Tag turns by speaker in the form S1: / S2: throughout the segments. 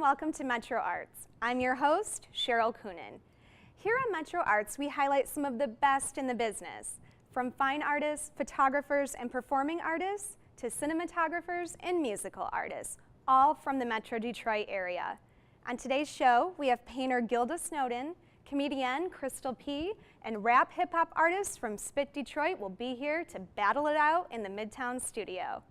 S1: welcome to MetroArts. I'm your host, Cheryl Coonan. Here on MetroArts, we highlight some of the best in the business, from fine artists, photographers, and performing artists, to cinematographers and musical artists, all from the Metro Detroit area. On today's show, we have painter Gilda Snowden, comedienne Crystal P., and rap hip-hop artists from Spit Detroit will be here to battle it out in the Midtown studio.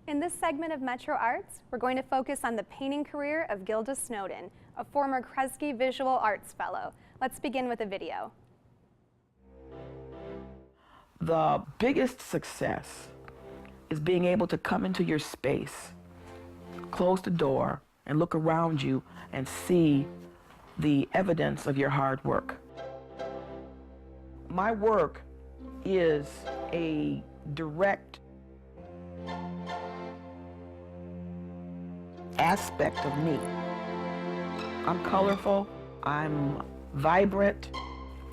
S1: In this segment of MetroArts, we're going to focus on the painting career of Gilda Snowden, a former Kresge Visual Arts Fellow. Let's begin with a video.
S2: The biggest success is being able to come into your space, close the door, and look around you and see the evidence of your hard work. My work is a direct aspect of me. I'm colorful, I'm vibrant,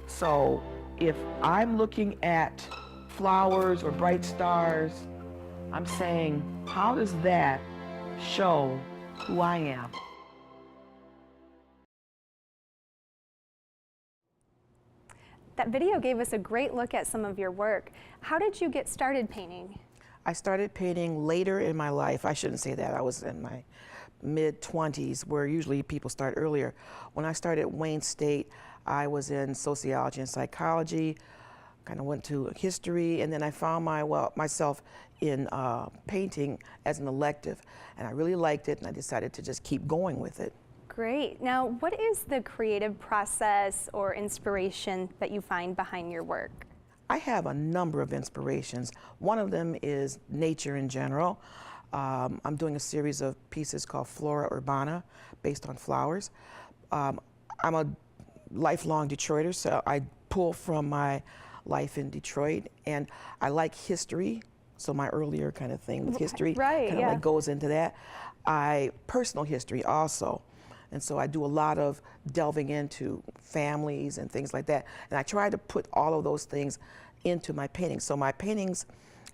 S2: so if I'm looking at flowers or bright stars, I'm saying, how does that show who I am?
S1: That video gave us a great look at some of your work. How did you get started painting?
S2: I started painting later in my life. I shouldn't say that. I was in my mid-20s, where usually people start earlier. When I started at Wayne State, I was in sociology and psychology, kind of went to history, and then I found myself in painting as an elective, and I really liked it, and I decided to just keep going with it.
S1: Great. Now, what is the creative process or inspiration that you find behind your work?
S2: I have a number of inspirations. One of them is nature in general. I'm doing a series of pieces called Flora Urbana, based on flowers. I'm a lifelong Detroiter, so I pull from my life in Detroit, and I like history, so my earlier kind of thing with history kind of like goes into that. Personal history also, and so I do a lot of delving into families and things like that, and I try to put all of those things into my paintings. So my paintings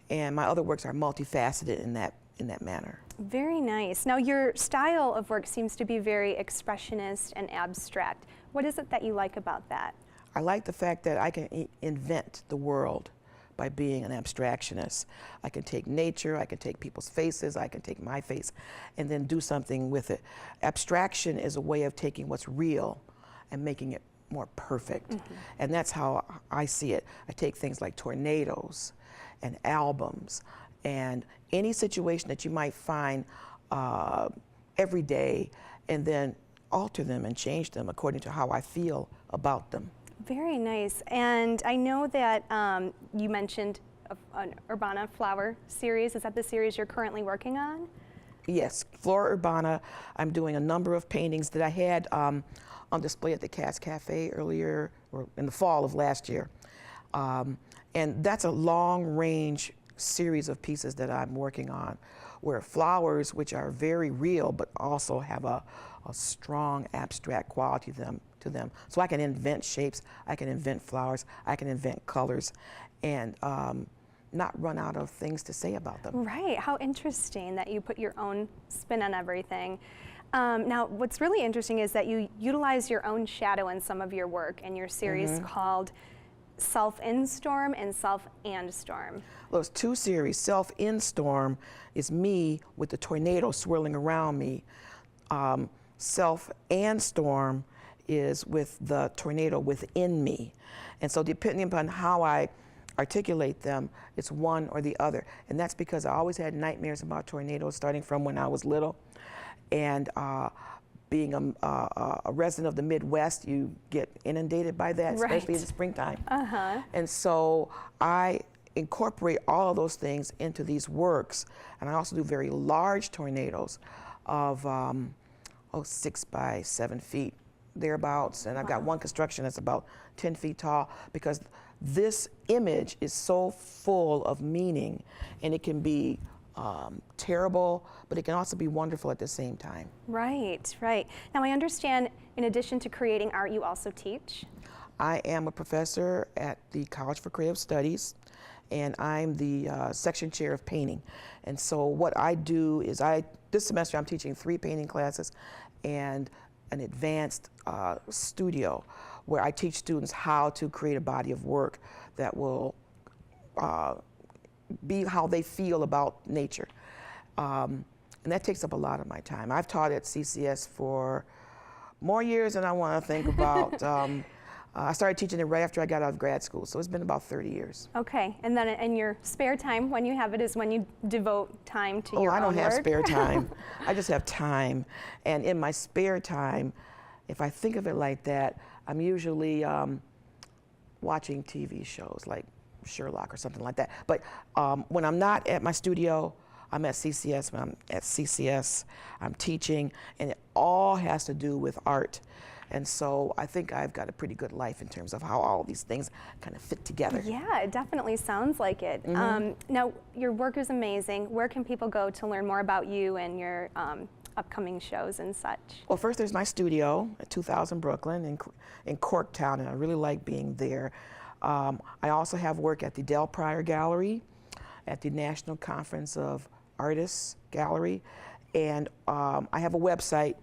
S2: and my other works are multifaceted in that manner.
S1: Very nice. Now, your style of work seems to be very expressionist and abstract. What is it that you like about that?
S2: I like the fact that I can invent the world by being an abstractionist. I can take nature, I can take people's faces, I can take my face, and then do something with it. Abstraction is a way of taking what's real and making it more perfect. And that's how I see it. I take things like tornadoes and albums and any situation that you might find every day, and then alter them and change them according to how I feel about them.
S1: Very nice. And I know that you mentioned an Urbana flower series. Is that the series you're currently working on?
S2: Yes, Flora Urbana. I'm doing a number of paintings that I had on display at the Cats Cafe earlier, or in the fall of last year. And that's a long-range series of pieces that I'm working on, where flowers, which are very real, but also have a strong abstract quality to them. So I can invent shapes, I can invent flowers, I can invent colors, and not run out of things to say about them.
S1: Right, how interesting that you put your own spin on everything. Now, what's really interesting is that you utilize your own shadow in some of your work in your series called Self in Storm and Self and Storm.
S2: Well, it's two series. Self in Storm is me with the tornado swirling around me. Self and Storm is with the tornado within me. And so depending upon how I articulate them, it's one or the other. And that's because I always had nightmares about tornadoes starting from when I was little. And being a resident of the Midwest, you get inundated by that, especially in the springtime. And so I incorporate all of those things into these works. And I also do very large tornadoes of 6 by 7 feet, thereabouts. And I've got one construction that's about 10 feet tall, because this image is so full of meaning, and it can be terrible, but it can also be wonderful at the same time.
S1: Right, right. Now I understand, in addition to creating art, you also teach?
S2: I am a professor at the College for Creative Studies, and I'm the section chair of painting. And so what I do is this semester I'm teaching 3 painting classes and an advanced studio where I teach students how to create a body of work that will be how they feel about nature. And that takes up a lot of my time. I've taught at CCS for more years than I want to think about. I started teaching it right after I got out of grad school, so it's been about 30 years.
S1: Okay, and then in your spare time, when you have it, is when you devote time to your own work?
S2: Oh, I don't have spare time. I just have time. And in my spare time, if I think of it like that, I'm usually watching TV shows like Sherlock or something like that. But when I'm not at my studio, I'm at CCS. When I'm at CCS, I'm teaching, and it all has to do with art. And so I think I've got a pretty good life in terms of how all these things kind of fit together.
S1: Yeah, it definitely sounds like it. Now, your work is amazing. Where can people go to learn more about you and your upcoming shows and such?
S2: Well, first there's my studio at 2000 Brooklyn in Corktown, and I really like being there. I also have work at the Del Pryor Gallery, at the National Conference of Artists Gallery, and I have a website,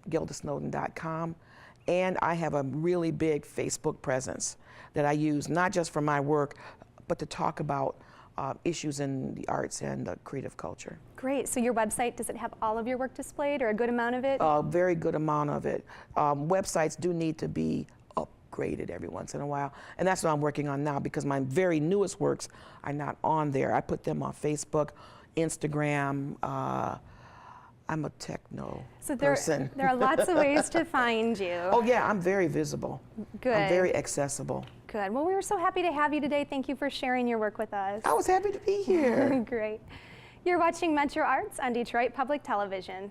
S2: GildaSnowden.com, and I have a really big Facebook presence that I use not just for my work, but to talk about issues in the arts and the creative culture.
S1: Great. So your website, does it have all of your work displayed, or a good amount of it?
S2: A very good amount of it. Websites do need to be upgraded every once in a while, and that's what I'm working on now, because my very newest works are not on there. I put them on Facebook, Instagram. I'm a techno person.
S1: There are lots of ways to find you.
S2: Oh yeah, I'm very visible.
S1: Good.
S2: I'm very accessible.
S1: Good. Well, we were so happy to have you today. Thank you for sharing your work with us.
S2: I was happy to be here.
S1: Great. You're watching MetroArts on Detroit Public Television.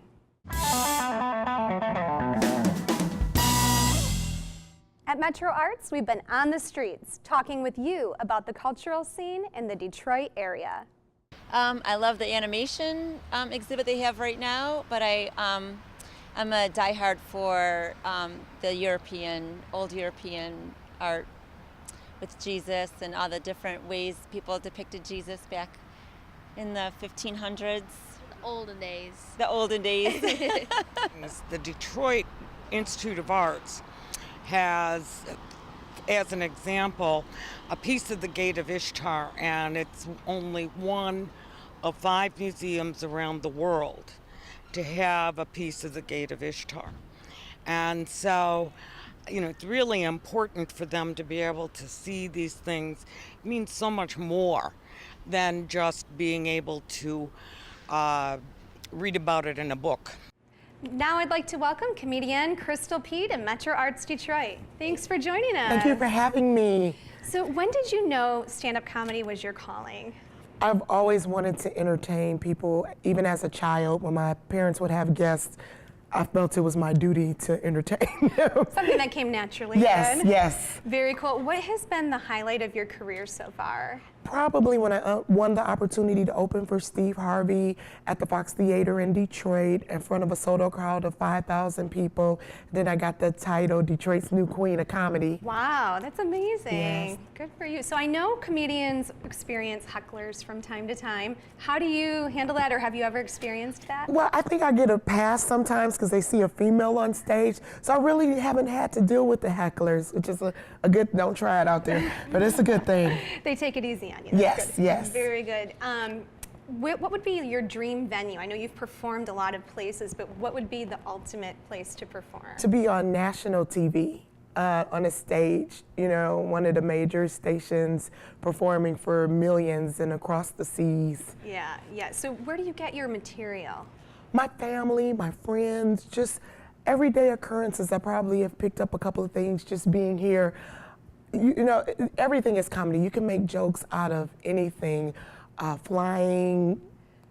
S1: At MetroArts, we've been on the streets talking with you about the cultural scene in the Detroit area.
S3: I love the animation exhibit they have right now, but I'm a diehard for the old European art with Jesus and all the different ways people depicted Jesus back in the 1500s.
S4: The olden days.
S3: The olden days.
S5: The Detroit Institute of Arts has, as an example, a piece of the Gate of Ishtar, and it's only one of 5 museums around the world to have a piece of the Gate of Ishtar. And so, it's really important for them to be able to see these things. It means so much more than just being able to read about it in a book.
S1: Now I'd like to welcome comedienne Crystal Pete and MetroArts Detroit. Thanks for joining us.
S6: Thank you for having me.
S1: So when did you know stand-up comedy was your calling?
S6: I've always wanted to entertain people, even as a child. When my parents would have guests, I felt it was my duty to entertain them.
S1: Something that came naturally.
S6: Yes,
S1: good.
S6: yes.
S1: Very cool. What has been the highlight of your career so far?
S6: Probably when I won the opportunity to open for Steve Harvey at the Fox Theater in Detroit in front of a sold-out crowd of 5,000 people. Then I got the title, Detroit's New Queen of Comedy.
S1: Wow, that's amazing.
S6: Yes.
S1: Good for you. So I know comedians experience hecklers from time to time. How do you handle that, or have you ever experienced that?
S6: Well, I think I get a pass sometimes because they see a female on stage. So I really haven't had to deal with the hecklers, which is a good, don't try it out there, but it's a good thing.
S1: They take it easy on you.
S6: Yes,
S1: That's good.
S6: yes.
S1: Very good. What would be your dream venue? I know you've performed a lot of places, but what would be the ultimate place to perform?
S6: To be on national TV, on a stage, one of the major stations, performing for millions and across the seas.
S1: Yeah. So where do you get your material?
S6: My family, my friends, just everyday occurrences. I probably have picked up a couple of things just being here. Everything is comedy. You can make jokes out of anything. Flying,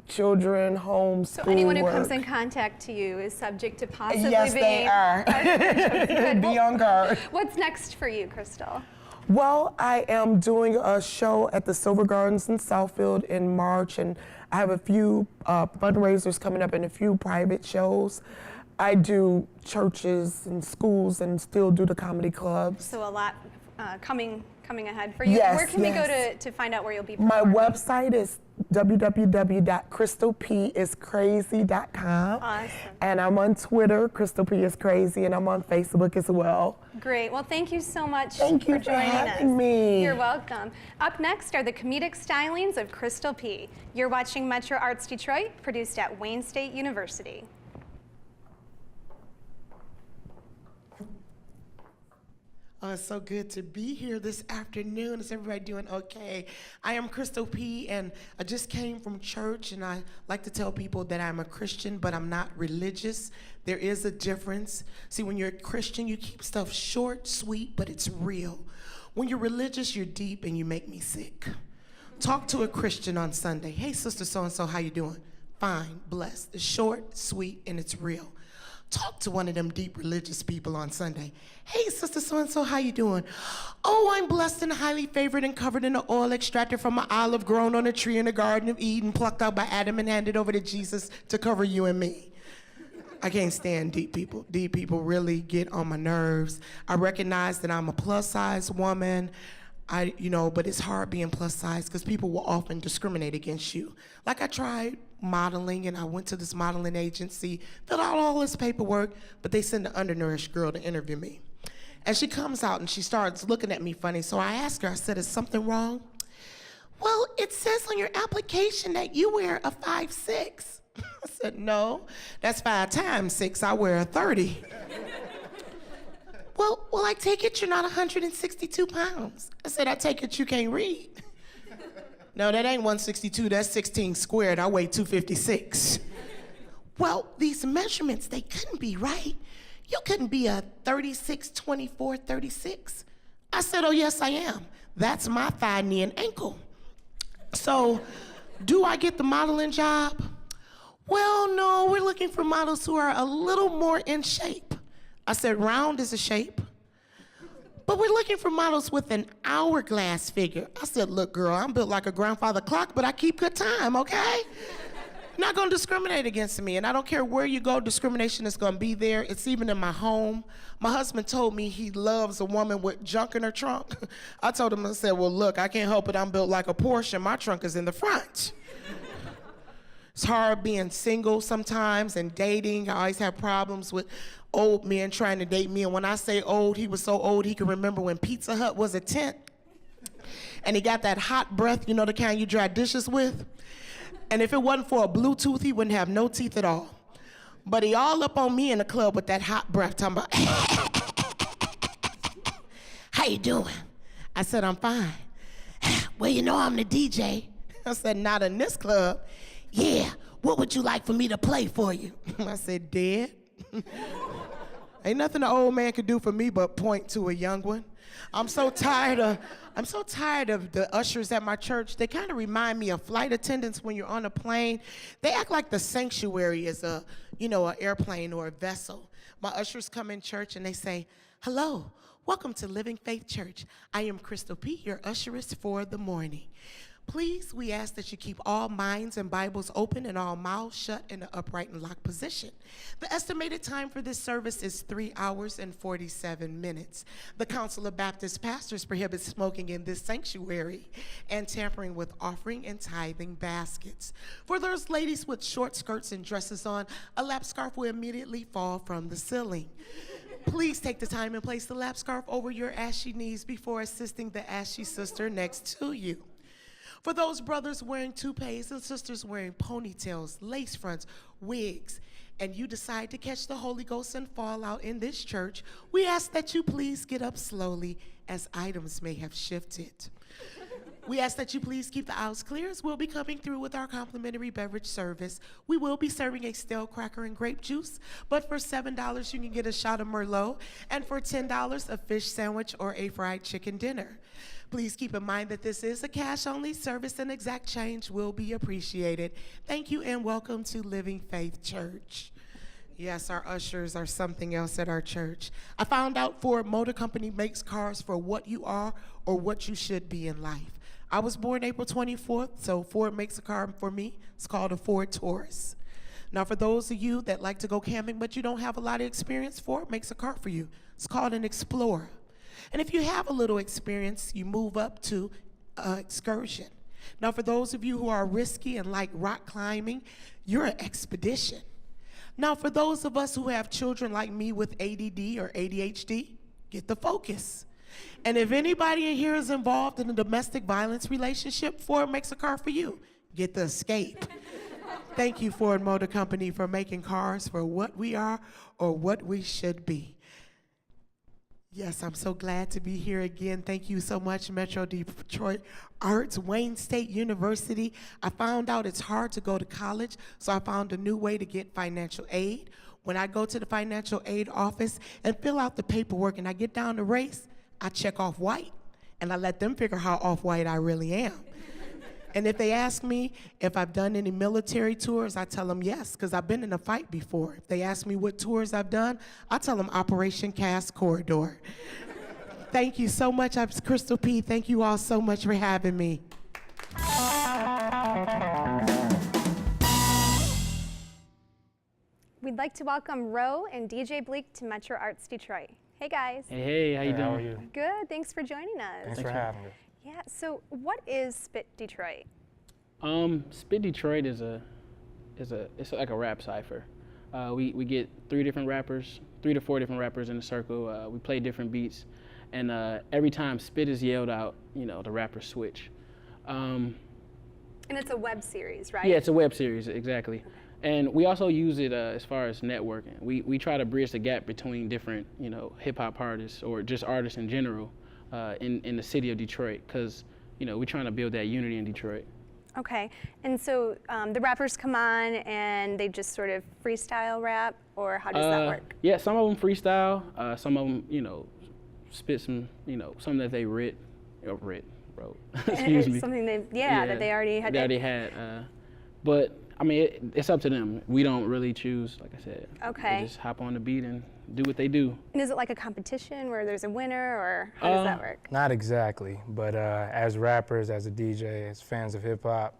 S6: children, homeschool.
S1: So anyone who comes in contact to you is subject to possibly
S6: yes,
S1: being...
S6: they are.
S1: Good.
S6: Be on guard.
S1: What's next for you, Crystal?
S6: Well, I am doing a show at the Silver Gardens in Southfield in March, and I have a few fundraisers coming up and a few private shows. I do churches and schools and still do the comedy clubs.
S1: So a lot coming ahead for you.
S6: Yes,
S1: Where can we go
S6: yes.
S1: to find out where you'll be
S6: My
S1: performing?
S6: website is www.crystalpiscrazy.com.
S1: Awesome.
S6: And I'm on Twitter, Crystal P is Crazy, and I'm on Facebook as well.
S1: Great. Well, thank you so much
S6: Thank you
S1: for
S6: for
S1: joining
S6: having
S1: us.
S6: me.
S1: You're welcome. Up next are the comedic stylings of Crystal P. You're watching MetroArts Detroit, produced at Wayne State University.
S7: Oh, it's so good to be here this afternoon. Is everybody doing okay? I am Crystal P, and I just came from church, and I like to tell people that I'm a Christian, but I'm not religious. There is a difference. See, when you're a Christian, you keep stuff short, sweet, but it's real. When you're religious, you're deep, and you make me sick. Talk to a Christian on Sunday. Hey, sister so-and-so, how you doing? Fine, blessed. It's short, sweet, and it's real. Talk to one of them deep religious people on Sunday. Hey, sister so-and-so, how you doing? Oh, I'm blessed and highly favored and covered in the oil extracted from an olive grown on a tree in the Garden of Eden, plucked out by Adam and handed over to Jesus to cover you and me. I can't stand deep people. Deep people really get on my nerves. I recognize that I'm a plus-size woman. But it's hard being plus size because people will often discriminate against you. Like I tried modeling and I went to this modeling agency, filled out all this paperwork, but they send an undernourished girl to interview me. And she comes out and she starts looking at me funny. So I asked her, I said, is something wrong? Well, it says on your application that you wear a 5'6". I said, no, that's 5 times 6. I wear a 30. Well, I take it you're not 162 pounds. I said, I take it you can't read. No, that ain't 162, that's 16 squared. I weigh 256. Well, these measurements, they couldn't be right. You couldn't be a 36, 24, 36. I said, oh, yes, I am. That's my thigh, knee, and ankle. So, do I get the modeling job? Well, no, we're looking for models who are a little more in shape. I said, round is a shape. But we're looking for models with an hourglass figure. I said, look, girl, I'm built like a grandfather clock, but I keep good time, okay? Not gonna discriminate against me, and I don't care where you go, discrimination is gonna be there. It's even in my home. My husband told me he loves a woman with junk in her trunk. I told him, I said, well, look, I can't help it, I'm built like a Porsche, and my trunk is in the front. It's hard being single sometimes and dating. I always have problems with old men trying to date me. And when I say old, he was so old he could remember when Pizza Hut was a tent. And he got that hot breath, you know, the kind you dry dishes with. And if it wasn't for a Bluetooth, he wouldn't have no teeth at all. But he all up on me in the club with that hot breath, talking about, how you doing? I said, I'm fine. Well, you know I'm the DJ. I said, not in this club. Yeah, what would you like for me to play for you? I said, dead. Ain't nothing an old man could do for me but point to a young one. I'm so tired of the ushers at my church. They kind of remind me of flight attendants when you're on a plane. They act like the sanctuary is an airplane or a vessel. My ushers come in church and they say, hello, welcome to Living Faith Church. I am Crystal P, your usheress for the morning. Please, we ask that you keep all minds and Bibles open and all mouths shut in the upright and locked position. The estimated time for this service is 3 hours and 47 minutes. The Council of Baptist Pastors prohibits smoking in this sanctuary and tampering with offering and tithing baskets. For those ladies with short skirts and dresses on, a lap scarf will immediately fall from the ceiling. Please take the time and place the lap scarf over your ashy knees before assisting the ashy sister next to you. For those brothers wearing toupees and sisters wearing ponytails, lace fronts, wigs, and you decide to catch the Holy Ghost and fall out in this church, we ask that you please get up slowly as items may have shifted. We ask that you please keep the aisles clear as we'll be coming through with our complimentary beverage service. We will be serving a stale cracker and grape juice, but for $7 you can get a shot of Merlot, and for $10 a fish sandwich or a fried chicken dinner. Please keep in mind that this is a cash-only service and exact change will be appreciated. Thank you and welcome to Living Faith Church. Yes, our ushers are something else at our church. I found out Ford Motor Company makes cars for what you are or what you should be in life. I was born April 24th, so Ford makes a car for me. It's called a Ford Taurus. Now, for those of you that like to go camping but you don't have a lot of experience, Ford makes a cart for you. It's called an Explorer. And if you have a little experience, you move up to excursion. Now, for those of you who are risky and like rock climbing, you're an Expedition. Now, for those of us who have children like me with ADD or ADHD, get the Focus. And if anybody in here is involved in a domestic violence relationship, Ford makes a car for you. Get the Escape. Thank you, Ford Motor Company, for making cars for what we are or what we should be. Yes, I'm so glad to be here again. Thank you so much, Metro Detroit Arts, Wayne State University. I found out it's hard to go to college, so I found a new way to get financial aid. When I go to the financial aid office and fill out the paperwork and I get down to race, I check off white, and I let them figure how off-white I really am. And if they ask me if I've done any military tours, I tell them yes, because I've been in a fight before. If they ask me what tours I've done, I tell them Operation Cast Corridor. Thank you so much. I'm Crystal P. Thank you all so much for having me.
S1: We'd like to welcome Ro and DJ Bleak to MetroArts Detroit. Hey guys.
S8: Hey, how you doing?
S9: How are you?
S1: Good, thanks for joining us.
S9: Thanks for having us.
S1: Yeah, so what is Spit Detroit?
S8: Spit Detroit it's like a rap cipher. We get 3 to 4 different rappers in a circle. We play different beats, and every time Spit is yelled out, the rappers switch.
S1: And it's a web series, right?
S8: Yeah, it's a web series, exactly. And we also use it as far as networking. We try to bridge the gap between different, hip hop artists or just artists in general in the city of Detroit, because, we're trying to build that unity in Detroit.
S1: Okay, and so the rappers come on and they just sort of freestyle rap, or how does that work?
S8: Yeah, some of them freestyle, some of them, spit some, something that they wrote. Excuse me.
S1: Something that they already had.
S8: They already had, but I mean, it's up to them. We don't really choose, like I said.
S1: Okay.
S8: They just hop on the beat and do what they do.
S1: And is it like a competition where there's a winner, or how does that work?
S9: Not exactly, but as rappers, as a DJ, as fans of hip hop,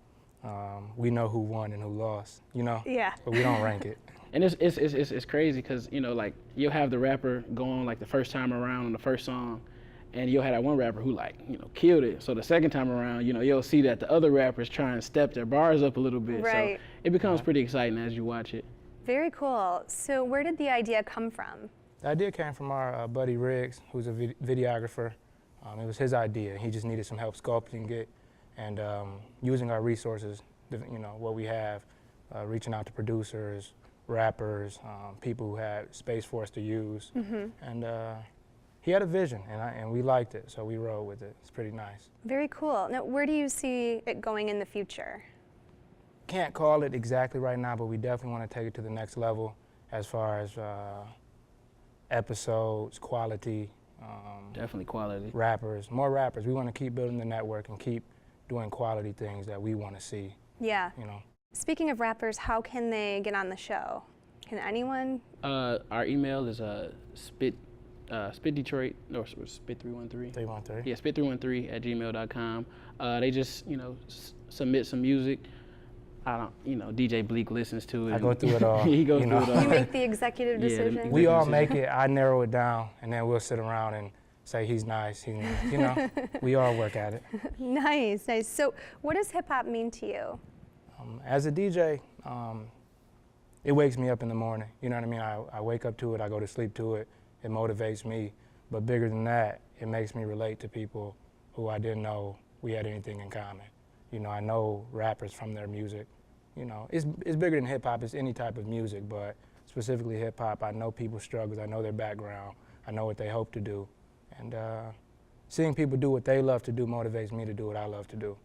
S9: we know who won and who lost,
S1: Yeah.
S9: But we don't rank it.
S8: And it's crazy because, like, you'll have the rapper go on like the first time around on the first song, and you'll have that one rapper who killed it. So the second time around, you'll see that the other rappers try and step their bars up a little bit.
S1: Right.
S8: So it becomes pretty exciting as you watch it.
S1: Very cool. So where did the idea come from?
S9: The idea came from our buddy Riggs, who's a videographer. It was his idea. He just needed some help sculpting it and using our resources, what we have, reaching out to producers, rappers, people who had space for us to use. Mm-hmm. And he had a vision, and we liked it, so we rode with it. It's pretty nice.
S1: Very cool. Now, where do you see it going in the future?
S9: Can't call it exactly right now, but we definitely want to take it to the next level as far as episodes, quality.
S8: Definitely quality.
S9: Rappers, more rappers. We want to keep building the network and keep doing quality things that we want to see.
S1: Yeah. Speaking of rappers, how can they get on the show? Can anyone?
S8: Our email is spitdetroit, no, spit313.
S9: 313.
S8: Yeah, spit313@gmail.com. They just, submit some music. DJ Bleak listens to it.
S9: I go through it all.
S8: He goes through it all.
S1: You make the executive decision?
S8: Yeah,
S9: we all make it. I narrow it down, and then we'll sit around and say he's nice, we all work at it.
S1: Nice. So what does hip hop mean to you?
S9: As a DJ, it wakes me up in the morning. You know what I mean? I wake up to it, I go to sleep to it. It motivates me. But bigger than that, it makes me relate to people who I didn't know we had anything in common. I know rappers from their music. It's bigger than hip hop. It's any type of music, but specifically hip hop, I know people's struggles. I know their background. I know what they hope to do. And seeing people do what they love to do motivates me to do what I love to do.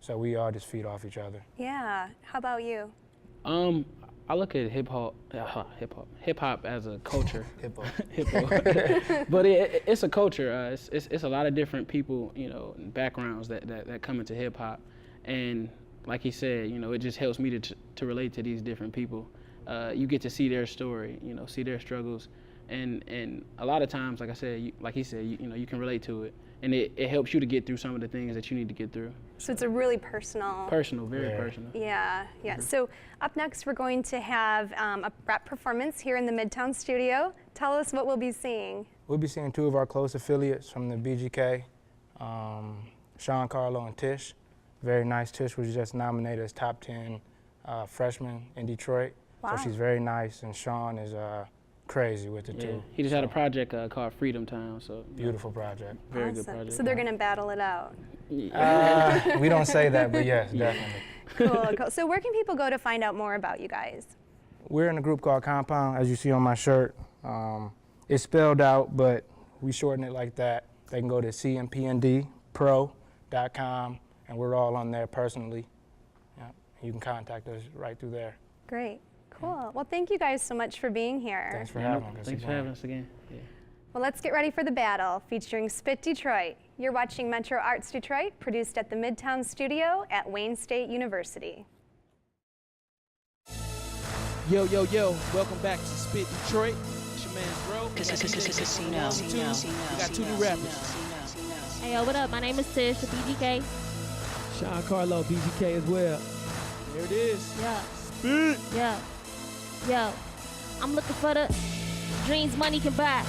S9: So we all just feed off each other.
S1: Yeah. How about you?
S8: I look at hip hop as a culture.
S9: Hip-hop.
S8: But it's a culture. It's a lot of different people, backgrounds that come into hip hop, and like he said, it just helps me to relate to these different people. You get to see their story, see their struggles, and a lot of times, like I said, like he said, you can relate to it, and it helps you to get through some of the things that you need to get through.
S1: So it's a really personal.
S8: Personal, very personal.
S1: Yeah, yeah. So up next, we're going to have a rap performance here in the Midtown studio. Tell us what we'll be seeing.
S9: We'll be seeing two of our close affiliates from the BGK, Sean Carlo and Tish. Very nice. Tish was just nominated as top 10 freshman in Detroit.
S1: Wow.
S9: So she's very nice, and Sean is crazy with it too.
S8: He just had a project called Freedom Town, so.
S9: Beautiful project.
S8: Very good project.
S1: So they're gonna battle it out.
S9: We don't say that, but yes, definitely.
S1: Cool, cool. So where can people go to find out more about you guys?
S9: We're in a group called Compound, as you see on my shirt. It's spelled out, but we shorten it like that. They can go to cmpndpro.com, and we're all on there personally. Yeah, you can contact us right through there.
S1: Great, cool. Well, thank you guys so much for being here.
S9: Thanks for having us.
S8: Thanks for having us again. Yeah.
S1: Well, let's get ready for the battle featuring Spit Detroit. You're watching MetroArts Detroit, produced at the Midtown Studio at Wayne State University.
S10: Yo, yo, yo, welcome back to Spit Detroit. It's your man's Bro.
S11: Casino.
S10: We got two new rappers.
S4: Hey, yo, what up? My name is Tish, the BGK.
S10: Sean Carlo, BGK as well. There it is.
S4: Yeah.
S10: Spit.
S4: Yeah. Yo, I'm looking for the dreams money can buy.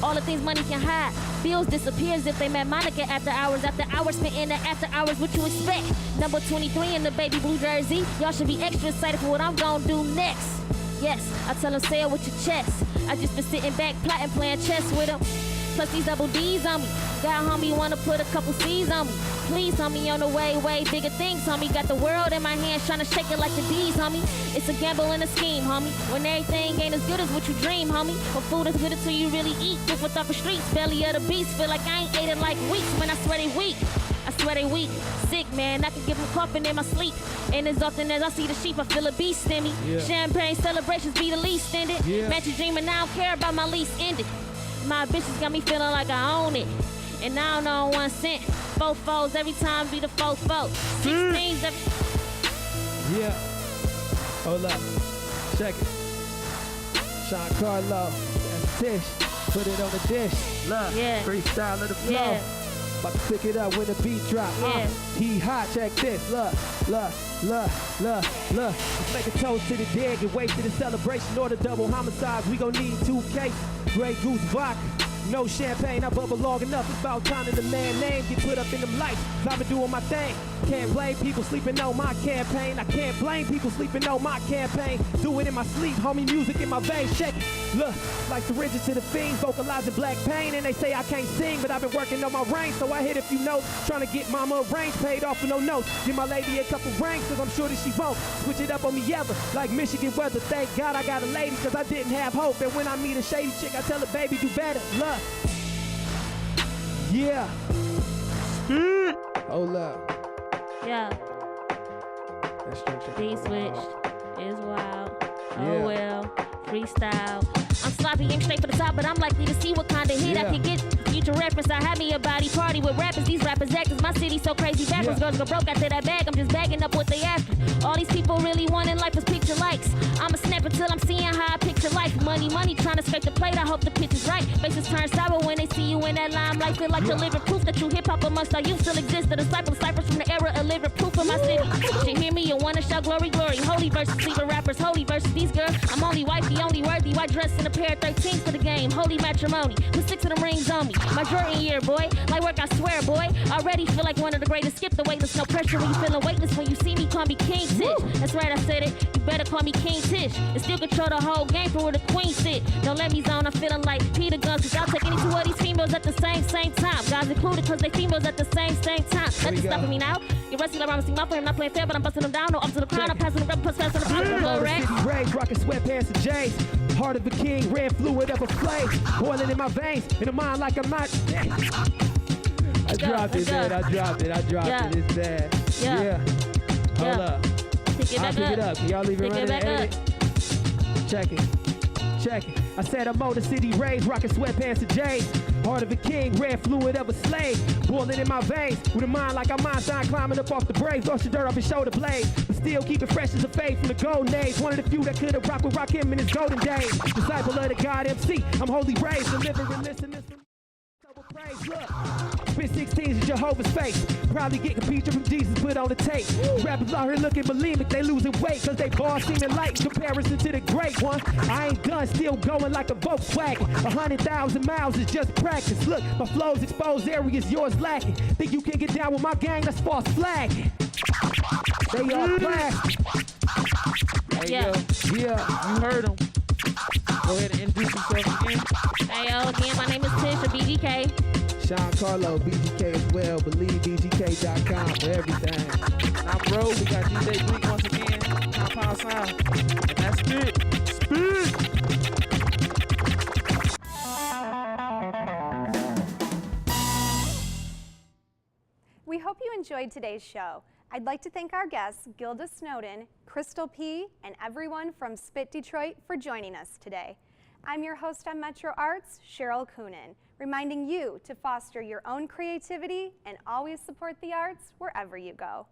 S4: All the things money can hide. Bills disappears if they met Monica after hours spent in the after hours. What you expect? Number 23 in the baby blue jersey. Y'all should be extra excited for what I'm gonna do next. Yes, I tell them say it with your chest. I just been sitting back plotting, playing chess with them. Plus these double D's on me. God, homie, wanna put a couple C's on me. Please, homie, on the way bigger things, homie. Got the world in my hands, trying to shake it like the D's, homie. It's a gamble and a scheme, homie. When everything ain't as good as what you dream, homie. But food is good until you really eat. Different off the streets, belly of the beast. Feel like I ain't ate it like weeks, man, I swear they weak. I swear they weak. Sick, man, I can give them coughing in my sleep. And as often as I see the sheep, I feel a beast in me.
S10: Yeah.
S4: Champagne celebrations be the least in it.
S10: Yeah.
S4: Match your dream and I don't care about my lease ended. My bitches got me feeling like I own it. And I don't know 1 cent. 4 foes every time be the 4 foes. 16s every...
S10: Yeah. Hold up. Check it. Sean Carlo. That's Tish. Put it on the dish. Love.
S4: Yeah.
S10: Freestyle of the flow.
S4: Yeah.
S10: About to pick it up when the beat drop.
S4: Yeah.
S10: He hot. Check this. Look. Let's make a toast to the dead. Get wasted in celebration or the double homicides. We gon' need 2 cases. Grey Goose vodka. No champagne, I bubble long enough. It's about time that the man name get put up in them lights. I've been doing my thing. Can't blame people sleeping on my campaign. I can't blame people sleeping on my campaign. Do it in my sleep, homie, music in my veins. Check it. Look, like syringes to the fiends, vocalizing black pain. And they say I can't sing, but I've been working on my range. So I hit a few notes, trying to get mama a range paid off with no notes. Give my lady a couple rings, cause I'm sure that she won't switch it up on me ever. Like Michigan weather, thank God I got a lady, cause I didn't have hope. And when I meet a shady chick, I tell her, baby, do better. Look. Yeah. Hold up.
S4: Yeah.
S10: That structure.
S4: D switched. Is wild.
S10: Yeah.
S4: Oh well. Freestyle. I'm sloppy, aim straight for the top, but I'm likely to see what kind of hit I can get. Future reference, I had me a body party with rappers. These rappers actors, my city so crazy backwards. Girls go broke after that bag, I'm just bagging up what they after. All these people really want in life is picture likes. I'ma snap until I'm seeing how I picture life. Money, trying to scrape the plate, I hope the picture's right. Faces turn sour when they see you in that limelight. Feel like you're living proof that you hip-hop amongst our youth still exist. The disciples, ciphers from the era of living proof in my city. You hear me, you wanna shout glory, glory. Holy verses, sleeping rappers, holy verses. These girls, I'm only white, the only worthy. White dress in a pair of 13s for the game. Holy matrimony, with 6 of them rings on me. My Jordan year, boy. Like work, I swear, boy. Already feel like one of the greatest. Skip the weightless, no pressure when you feeling weightless. When you see me, call me King Tish. That's right, I said it. You better call me King Tish. And still control the whole game from where the queen sit. Don't let me zone, I'm feeling like Peter Guns. Cause I'll take any 2 of these females at the same time. Guys included, cause they females at the same time. Nothing stopping me now. Get rusty like I'm a my friend, not playing fair, but I'm busting them down. No up to the crown, I'm passing the rubber, plus passing the pound. Little rat.
S10: Rage, rocking sweatpants and J's. Heart of a king, red fluid of a flame. Boiling in my veins, in a mind like I'm not. I dropped it, man. I dropped it. It's bad. Yeah. Hold up.
S4: Pick it
S10: I'll
S4: back
S10: pick it
S4: up.
S10: up. Can y'all leave it
S4: Pick it
S10: running?
S4: back
S10: Edit? Check it. I said I'm Motor City Rage, rocking sweatpants and J's. Heart of a king, red fluid of a slave. Boiling in my veins, with a mind like I'm Einstein, climbing up off the brave. Brush the dirt off his shoulder blade, but still keep it fresh as a fade from the golden age. One of the few that could have rocked with Rakim in his golden days. Disciple of the God MC, I'm holy raised, delivering this and this. Praise, look. Spit 16s in Jehovah's face. Probably getting featured from Jesus put on the tape. Rappers out here looking bulimic, they losing weight, cause they bars seeming light in comparison to the great one. I ain't done, still going like a Volkswagen. 100,000 miles is just practice. Look, my flow's exposed areas, yours lacking. Think you can get down with my gang? That's false flag. They all plastic.
S11: Hey,
S4: Yeah.
S11: yo, you heard him. Go ahead and introduce yourself again.
S4: Hey, yo, again, my name is Tisha BGK.
S10: Sean Carlo, BGK as well. BelieveBGK.com for everything.
S11: And I'm Bro. We got DJ Blink once again. Compound Sound. And that's Spit. Spit!
S1: We hope you enjoyed today's show. I'd like to thank our guests, Gilda Snowden, Crystal P., and everyone from Spit Detroit for joining us today. I'm your host on MetroArts, Cheryl Coonan, reminding you to foster your own creativity and always support the arts wherever you go.